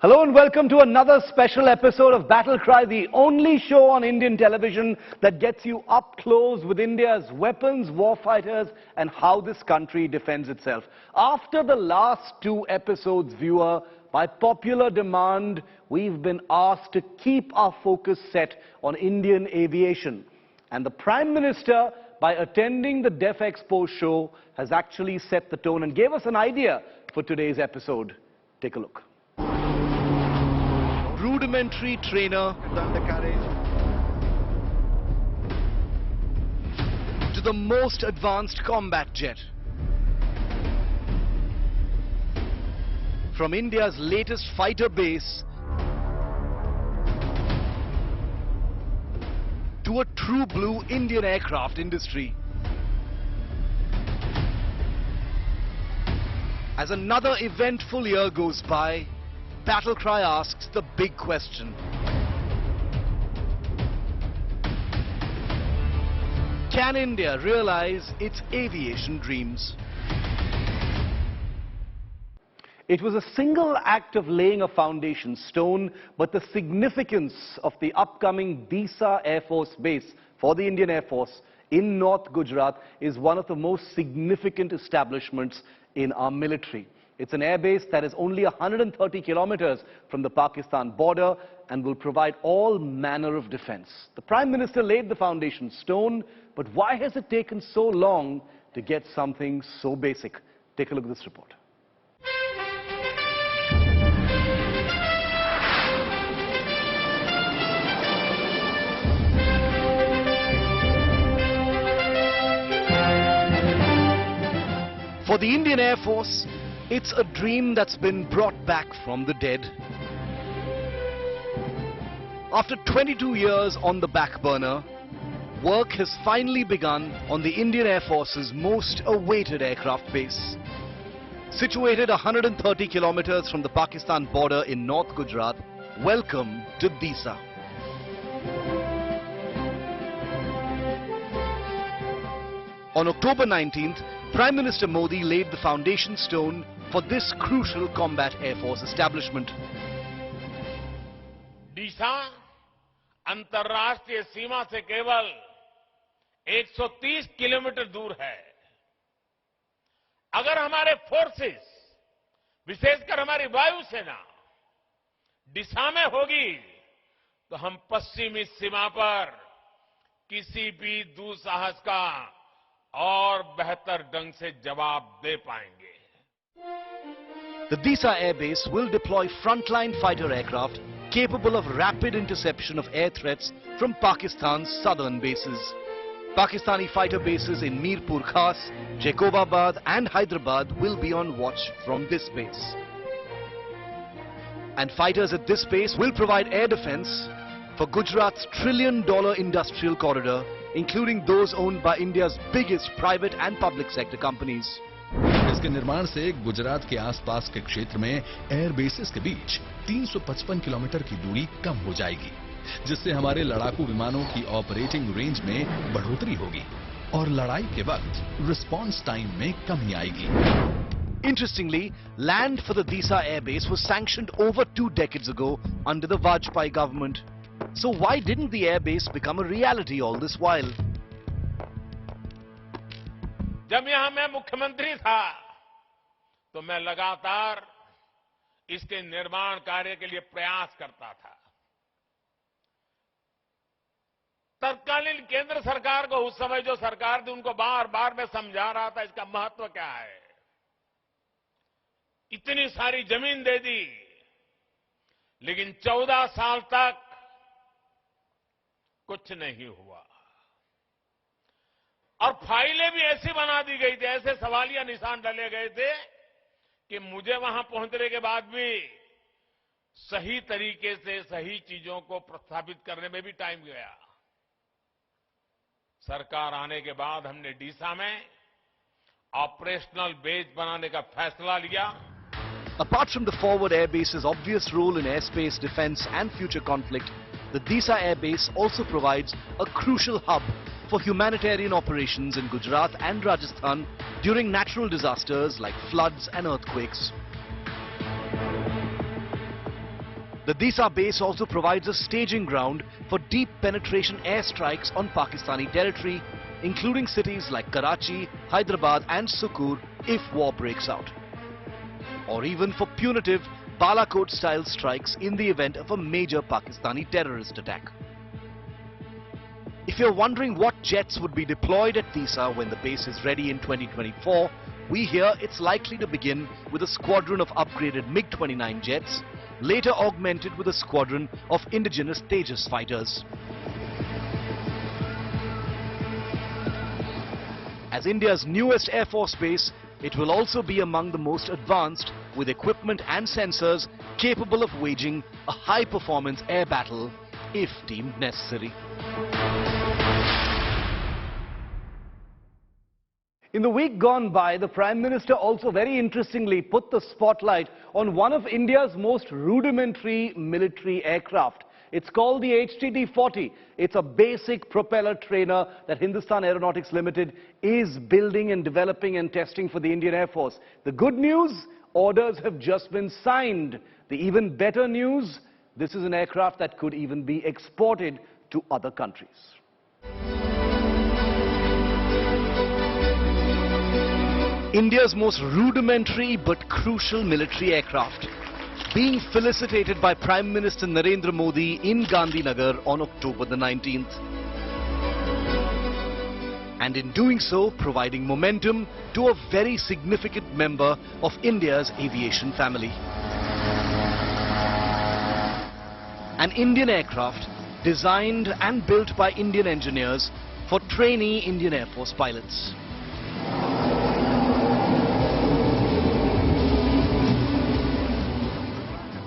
Hello and welcome to another special episode of Battle Cry, the only show on Indian television that gets you up close with India's weapons, warfighters, and how this country defends itself. After the last two episodes, viewer, by popular demand, we've been asked to keep our focus set on Indian aviation. And the Prime Minister, by attending the Def Expo show, has actually set the tone and gave us an idea for today's episode. Take a look. Rudimentary trainer to the most advanced combat jet. From India's latest fighter base to a true blue Indian aircraft industry. As another eventful year goes by, Battle Cry asks the big question. Can India realize its aviation dreams? It was a single act of laying a foundation stone, but the significance of the upcoming Disa Air Force Base for the Indian Air Force in North Gujarat is one of the most significant establishments in our military. It's an airbase that is only 130 kilometers from the Pakistan border and will provide all manner of defense. The Prime Minister laid the foundation stone, but why has it taken so long to get something so basic? Take a look at this report. For the Indian Air Force, it's a dream that's been brought back from the dead. After 22 years on the back burner, work has finally begun on the Indian Air Force's most awaited aircraft base. Situated 130 kilometers from the Pakistan border in North Gujarat, welcome to Disa. On October 19th, Prime Minister Modi laid the foundation stone for this crucial combat Air Force establishment. डीसा अंतर्राष्ट्रीय सीमा से केवल 130 kilometre दूर है। अगर हमारे forces, विशेषकर हमारी वायुसेना डीसा में होगी, तो हम पश्चिमी सीमा पर किसी भी दुस्साहस का और बेहतर ढंग से जवाब दे पाएंगे। The Disa Air Base will deploy frontline fighter aircraft capable of rapid interception of air threats from Pakistan's southern bases. Pakistani fighter bases in Mirpur Khas, Jacobabad and Hyderabad will be on watch from this base. And fighters at this base will provide air defense for Gujarat's trillion-dollar industrial corridor, including those owned by India's biggest private and public sector companies. इसके निर्माण से गुजरात के आसपास के क्षेत्र में air bases के बीच 355 kilometre की दूरी कम हो जाएगी, जिससे हमारे लड़ाकू विमानों की ऑपरेटिंग रेंज में बढ़ोतरी होगी और लड़ाई के वक्त रिस्पांस टाइम में कमी आएगी. Interestingly, land for the Disa Air Base was sanctioned over 2 decades ago under the Vajpayee government. So why didn't the air base become a reality all this while? जब यहां मैं मुख्यमंत्री था, तो मैं लगातार इसके निर्माण कार्य के लिए प्रयास करता था. तत्कालीन केंद्र सरकार को उस समय जो सरकार थी, उनको बार बार मैं समझा रहा था इसका महत्व क्या है. इतनी सारी जमीन दे दी, लेकिन 14 साल तक कुछ नहीं हुआ. और फाइलें भी ऐसी बना दी गई थी, ऐसे सवालिया निशान डाले गए थे कि मुझे वहां पहुंचने के बाद भी सही तरीके से सही चीजों को प्रस्थापित करने में भी टाइम गया. सरकार आने के बाद हमने डीसा में ऑपरेशनल बेस बनाने का फैसला लिया. Apart from the forward air base's obvious role in airspace defense and future conflict, the Disa Air Base also provides a crucial hub for humanitarian operations in Gujarat and Rajasthan during natural disasters like floods and earthquakes. The Disa base also provides a staging ground for deep penetration airstrikes on Pakistani territory, including cities like Karachi, Hyderabad and Sukkur if war breaks out. Or even for punitive Balakot-style strikes in the event of a major Pakistani terrorist attack. If you're wondering what jets would be deployed at Disa when the base is ready in 2024, we hear it's likely to begin with a squadron of upgraded MiG-29 jets, later augmented with a squadron of indigenous Tejas fighters. As India's newest Air Force base, it will also be among the most advanced, with equipment and sensors capable of waging a high-performance air battle if deemed necessary. In the week gone by, the Prime Minister also very interestingly put the spotlight on one of India's most rudimentary military aircraft. It's called the HTT-40. It's a basic propeller trainer that Hindustan Aeronautics Limited is building and developing and testing for the Indian Air Force. The good news, orders have just been signed. The even better news, this is an aircraft that could even be exported to other countries. India's most rudimentary but crucial military aircraft, being felicitated by Prime Minister Narendra Modi in Gandhinagar on October the 19th. And in doing so, providing momentum to a very significant member of India's aviation family. An Indian aircraft designed and built by Indian engineers for trainee Indian Air Force pilots.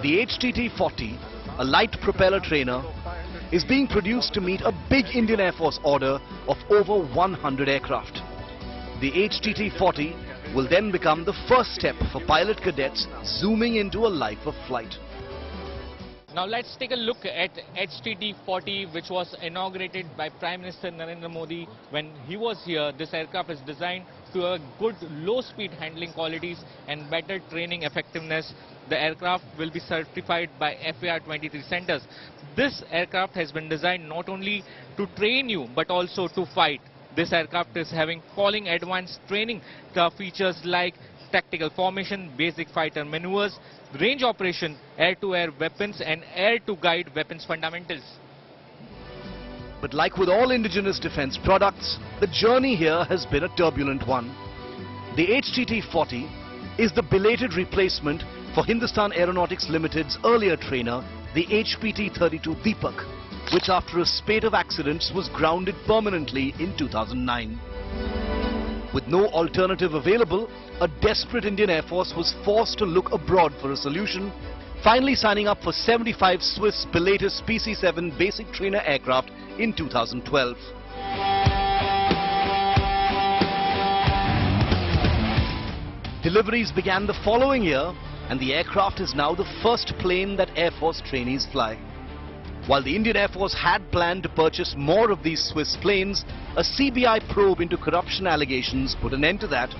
The HTT-40, a light propeller trainer, is being produced to meet a big Indian Air Force order of over 100 aircraft. The HTT-40 will then become the first step for pilot cadets zooming into a life of flight. Now let's take a look at HTT-40, which was inaugurated by Prime Minister Narendra Modi when he was here. This aircraft is designed to a good low-speed handling qualities and better training effectiveness. The aircraft will be certified by FAR 23 centers. This aircraft has been designed not only to train you but also to fight. This aircraft is having following advanced training features like tactical formation, basic fighter maneuvers, range operation, air-to-air weapons and air-to-guide weapons fundamentals. But like with all indigenous defense products, the journey here has been a turbulent one. The HTT-40 is the belated replacement for Hindustan Aeronautics Limited's earlier trainer, the HPT-32 Deepak, which after a spate of accidents was grounded permanently in 2009. With no alternative available, a desperate Indian Air Force was forced to look abroad for a solution, finally signing up for 75 Swiss Pilatus PC-7 basic trainer aircraft in 2012. Deliveries began the following year, and the aircraft is now the first plane that Air Force trainees fly. While the Indian Air Force had planned to purchase more of these Swiss planes, a CBI probe into corruption allegations put an end to that,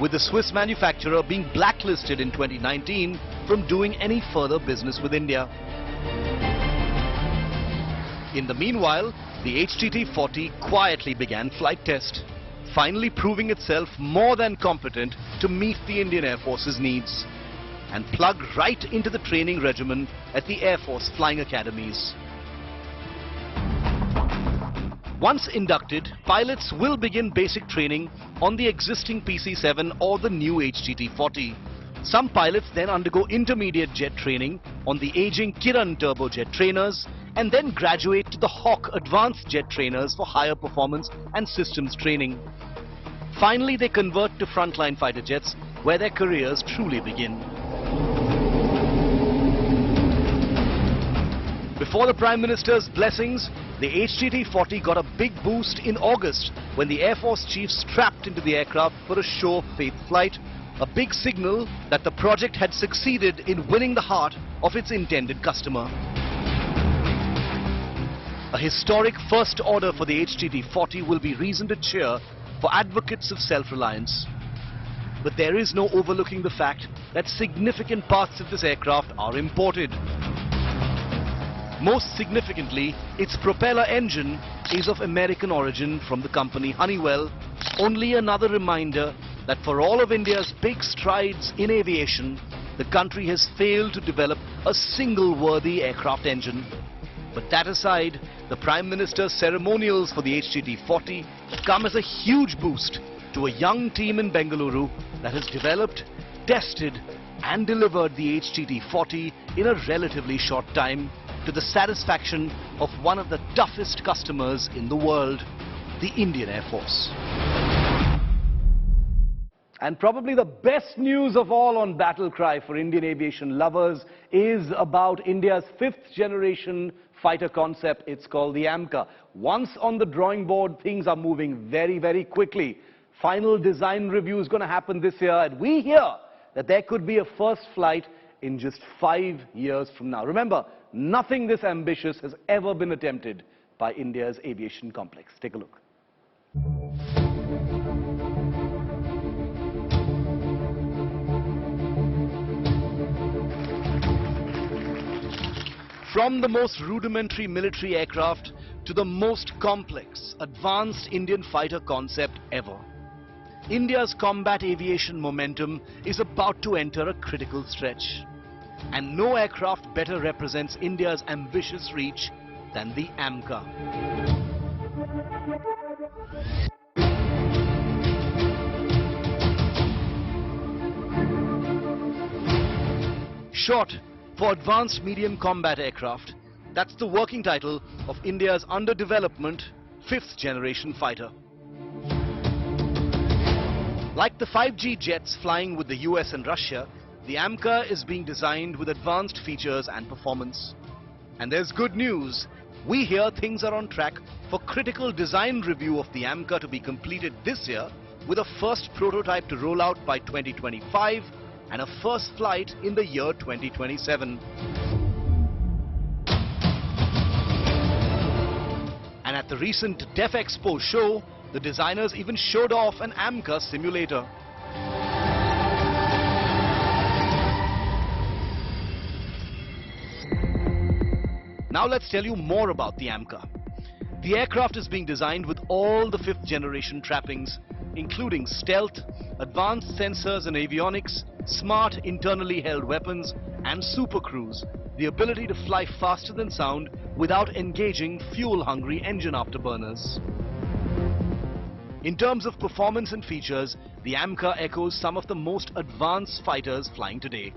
with the Swiss manufacturer being blacklisted in 2019 from doing any further business with India. In the meanwhile, the HTT-40 quietly began flight test, finally proving itself more than competent to meet the Indian Air Force's needs, and plugged right into the training regimen at the Air Force flying academies. Once inducted, pilots will begin basic training on the existing PC-7 or the new HTT-40. Some pilots then undergo intermediate jet training on the aging Kiran turbojet trainers and then graduate to the Hawk advanced jet trainers for higher performance and systems training. Finally, they convert to frontline fighter jets where their careers truly begin. Before the Prime Minister's blessings, the HTT-40 got a big boost in August when the Air Force chief strapped into the aircraft for a show of faith flight, a big signal that the project had succeeded in winning the heart of its intended customer. A historic first order for the HTT-40 will be reason to cheer for advocates of self-reliance. But there is no overlooking the fact that significant parts of this aircraft are imported. Most significantly, its propeller engine is of American origin from the company Honeywell. Only another reminder that for all of India's big strides in aviation, the country has failed to develop a single worthy aircraft engine. But that aside, the Prime Minister's ceremonials for the HTT-40 come as a huge boost to a young team in Bengaluru that has developed, tested and delivered the HTT-40 in a relatively short time, to the satisfaction of one of the toughest customers in the world, the Indian Air Force. And probably the best news of all on Battle Cry for Indian aviation lovers is about India's 5th generation fighter concept. It's called the AMCA. Once on the drawing board, things are moving very, very quickly. Final design review is going to happen this year, and we hear that there could be a first flight in just 5 years from now. Remember, nothing this ambitious has ever been attempted by India's aviation complex. Take a look. From the most rudimentary military aircraft to the most complex, advanced Indian fighter concept ever, India's combat aviation momentum is about to enter a critical stretch. And no aircraft better represents India's ambitious reach than the AMCA. Short for Advanced Medium Combat Aircraft, that's the working title of India's under development 5th generation fighter. Like the 5G jets flying with the US and Russia, the AMCA is being designed with advanced features and performance. And there's good news. We hear things are on track for critical design review of the AMCA to be completed this year, with a first prototype to roll out by 2025 and a first flight in the year 2027. And at the recent Def Expo show, the designers even showed off an AMCA simulator. Now let's tell you more about the AMCA. The aircraft is being designed with all the 5th generation trappings, including stealth, advanced sensors and avionics, smart internally held weapons, and super cruise, the ability to fly faster than sound without engaging fuel-hungry engine afterburners. In terms of performance and features, the AMCA echoes some of the most advanced fighters flying today.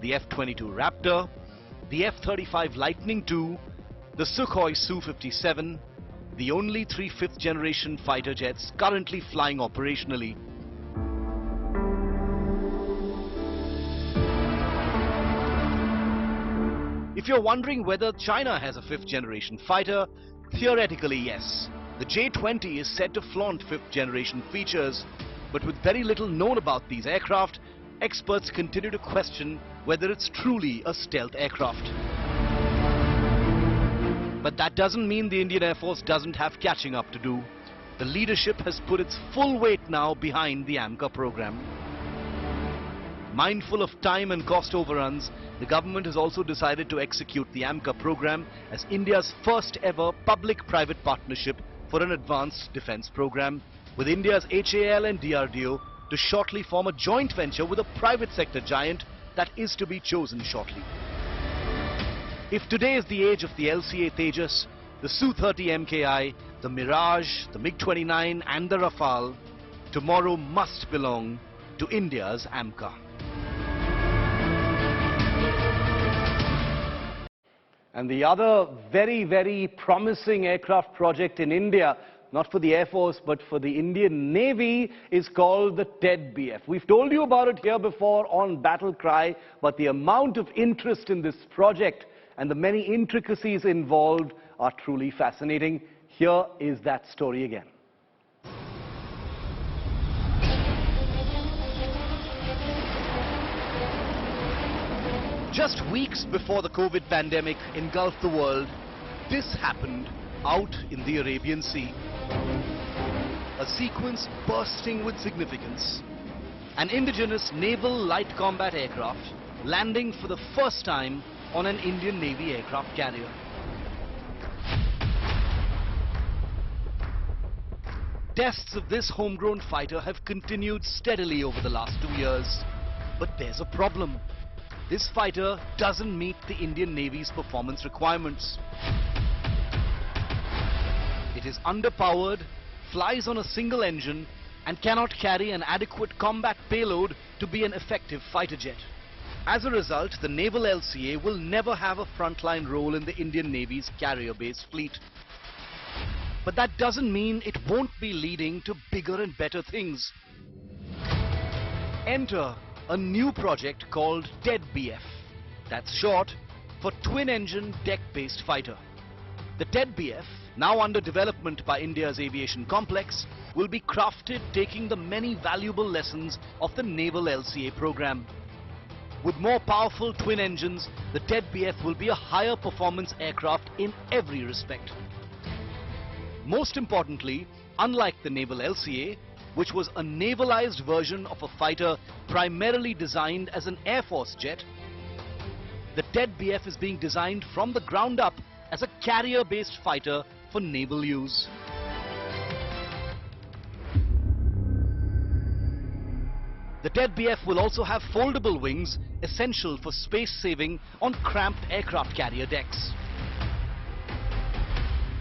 The F-22 Raptor, the F-35 Lightning II, the Sukhoi Su-57, the only 3 5th generation fighter jets currently flying operationally. If you're wondering whether China has a 5th generation fighter, theoretically yes. The J-20 is said to flaunt 5th generation features, but with very little known about these aircraft, experts continue to question whether it's truly a stealth aircraft. But that doesn't mean the Indian Air Force doesn't have catching up to do. The leadership has put its full weight now behind the AMCA program. Mindful of time and cost overruns, the government has also decided to execute the AMCA program as India's first ever public-private partnership for an advanced defense program, with India's HAL and DRDO to shortly form a joint venture with a private sector giant that is to be chosen shortly. If today is the age of the LCA Tejas, the Su-30 MKI, the Mirage, the MiG-29 and the Rafale, tomorrow must belong to India's AMCA. And the other very, very promising aircraft project in India, not for the Air Force but for the Indian Navy, is called the TED-BF. We've told you about it here before on Battle Cry, but the amount of interest in this project and the many intricacies involved are truly fascinating. Here is that story again. Just weeks before the COVID pandemic engulfed the world, this happened out in the Arabian Sea. A sequence bursting with significance. An indigenous naval light combat aircraft landing for the first time on an Indian Navy aircraft carrier. Tests of this homegrown fighter have continued steadily over the last 2 years. But there's a problem. This fighter doesn't meet the Indian Navy's performance requirements. It is underpowered, flies on a single engine, and cannot carry an adequate combat payload to be an effective fighter jet. As a result, the Naval LCA will never have a frontline role in the Indian Navy's carrier-based fleet. But that doesn't mean it won't be leading to bigger and better things. Enter a new project called TED-BF. That's short for twin-engine deck-based fighter. The TED-BF, now under development by India's aviation complex, will be crafted taking the many valuable lessons of the Naval LCA program. With more powerful twin engines, the TED-BF will be a higher performance aircraft in every respect. Most importantly, unlike the Naval LCA, which was a navalized version of a fighter primarily designed as an Air Force jet, the TED-BF is being designed from the ground up as a carrier-based fighter for naval use. The TED-BF will also have foldable wings, essential for space saving on cramped aircraft carrier decks.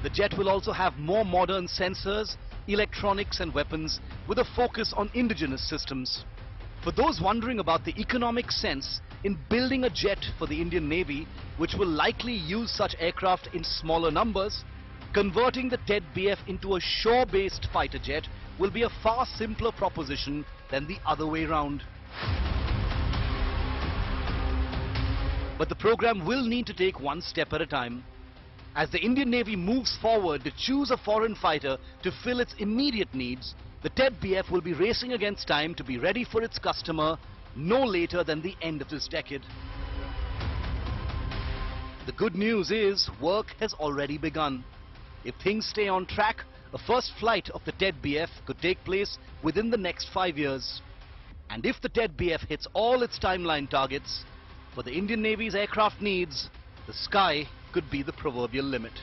The jet will also have more modern sensors, electronics and weapons with a focus on indigenous systems. For those wondering about the economic sense in building a jet for the Indian Navy, which will likely use such aircraft in smaller numbers, converting the TED-BF into a shore-based fighter jet will be a far simpler proposition than the other way round. But the program will need to take one step at a time. As the Indian Navy moves forward to choose a foreign fighter to fill its immediate needs, the TED-BF will be racing against time to be ready for its customer no later than the end of this decade. The good news is work has already begun. If things stay on track, a first flight of the TED-BF could take place within the next 5 years. And if the TED-BF hits all its timeline targets, for the Indian Navy's aircraft needs, the sky could be the proverbial limit.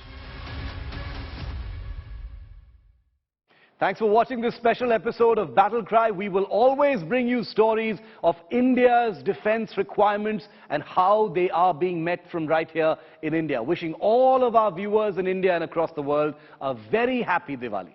Thanks for watching this special episode of Battle Cry. We will always bring you stories of India's defense requirements and how they are being met from right here in India. Wishing all of our viewers in India and across the world a very happy Diwali.